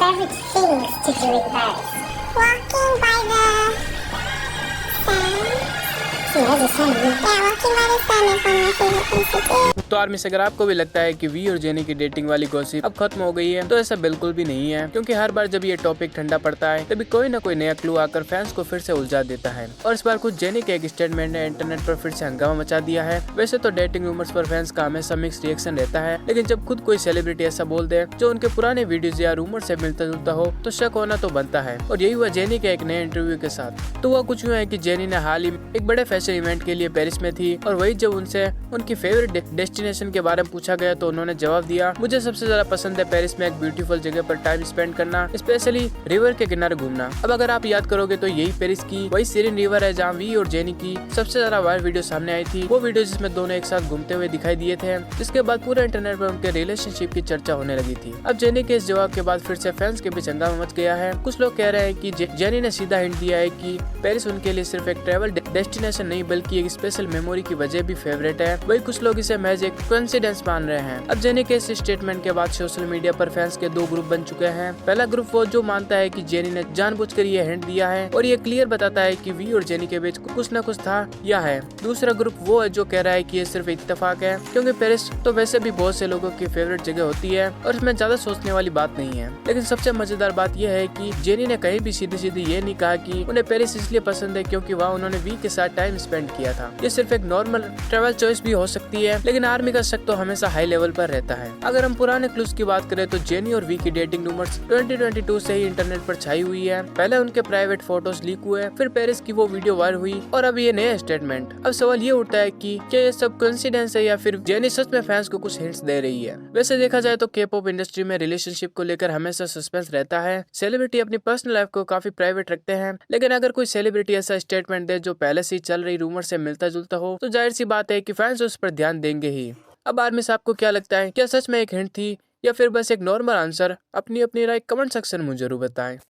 favorite things to do in Paris? Walking by the sun. See, there's a sun. Yeah, walking by the sun is one of my favorite things to do. तो army से अगर आपको भी लगता है कि we और jenny की डेटिंग वाली गॉसिप अब खत्म हो गई है, तो ऐसा बिल्कुल भी नहीं है, क्योंकि हर बार जब ये टॉपिक ठंडा पड़ता है तभी कोई ना कोई नया क्लू आकर फैंस को फिर से उलझा देता है। और इस बार कुछ जेनी के एक स्टेटमेंट ने इंटरनेट पर फिर से हंगामा मचा दिया है। वैसे तो डेटिंग रूमर्स पर फैंस का हमेशा मिक्स रिएक्शन रहता है, लेकिन जब खुद कोई सेलिब्रिटी ऐसा बोल दे जो उनके पुराने वीडियोज या रूमर से मिलता जुलता हो, तो शक होना तो बनता है। और यही हुआ जेनी के एक नए इंटरव्यू के साथ। तो वह कुछ यूँ है कि जेनी ने हाल ही एक बड़े फैशन इवेंट के लिए पेरिस में थी, और वही जब उनसे उनकी फेवरेट डेस्टिनेशन के बारे में पूछा गया तो उन्होंने जवाब दिया, मुझे सबसे ज्यादा पसंद है पेरिस में एक ब्यूटीफुल जगह पर टाइम स्पेंड करना, स्पेशली रिवर के किनारे घूमना। अब अगर आप याद करोगे तो यही पेरिस की वही सीरीन रिवर है जहाँ वी और जेनी की सबसे ज्यादा वायरल वीडियो सामने आई थी। वो वीडियो जिसमें दोनों एक साथ घूमते हुए दिखाई दिए थे, जिसके बाद पूरे इंटरनेट पर उनके रिलेशनशिप की चर्चा होने लगी थी। अब जेनी के इस जवाब के बाद फिर से फैंस के बीच हंगामा मच गया है। कुछ लोग कह रहे हैं कि जेनी ने सीधा हिंट दिया है कि पेरिस उनके लिए सिर्फ एक ट्रैवल डेस्टिनेशन नहीं बल्कि एक स्पेशल मेमोरी की वजह भी फेवरेट है। वही कुछ लोग इसे महज एक कोइंसिडेंस मान रहे हैं। अब जेनी के इस स्टेटमेंट के बाद सोशल मीडिया पर फैंस के दो ग्रुप बन चुके हैं। पहला ग्रुप वो जो मानता है कि जेनी ने जानबूझकर ये हिंट दिया है और ये क्लियर बताता है कि वी और जेनी के बीच कुछ न कुछ था या है। दूसरा ग्रुप वो है जो कह रहा है कि ये सिर्फ इत्तेफाक है, क्योंकि पेरिस तो वैसे भी बहुत से लोगों की फेवरेट जगह होती है और इसमें ज्यादा सोचने वाली बात नहीं है। लेकिन सबसे मजेदार बात यह है कि जेनी ने कहीं भी सीधी सीधी ये नहीं कहा कि उन्हें पेरिस इसलिए पसंद है क्योंकि वहाँ उन्होंने वी के साथ टाइम स्पेंड किया था। ये सिर्फ एक नॉर्मल ट्रैवल चॉइस भी हो सकती है, लेकिन आर्मी का शक तो हमेशा हाई लेवल पर रहता है। अगर हम पुराने क्लूज की बात करें तो जेनी और वी की डेटिंग रूमर्स 2022 से ही इंटरनेट पर छाई हुई है। पहले उनके प्राइवेट फोटोज लीक हुए, फिर पेरिस की वो वीडियो वायरल हुई और अब ये नया स्टेटमेंट। अब सवाल ये उठता है कि क्या ये सब कोइंसिडेंस है या फिर जेनी सच में फैंस को कुछ हिंट्स दे रही है। वैसे देखा जाए तो के-पॉप इंडस्ट्री में रिलेशनशिप को लेकर हमेशा सस्पेंस रहता है। सेलिब्रिटी अपनी पर्सनल लाइफ को काफी प्राइवेट रखते हैं, लेकिन अगर कोई सेलिब्रिटी ऐसा स्टेटमेंट दे जो पहले से ही चल रही रूमर से मिलता जुलता हो, तो जाहिर सी बात है कि फैंस उस पर ध्यान देंगे ही। अब आर्मी से आपको क्या लगता है, क्या सच में एक हिंट थी या फिर बस एक नॉर्मल आंसर? अपनी अपनी राय कमेंट सेक्शन में जरूर बताएं।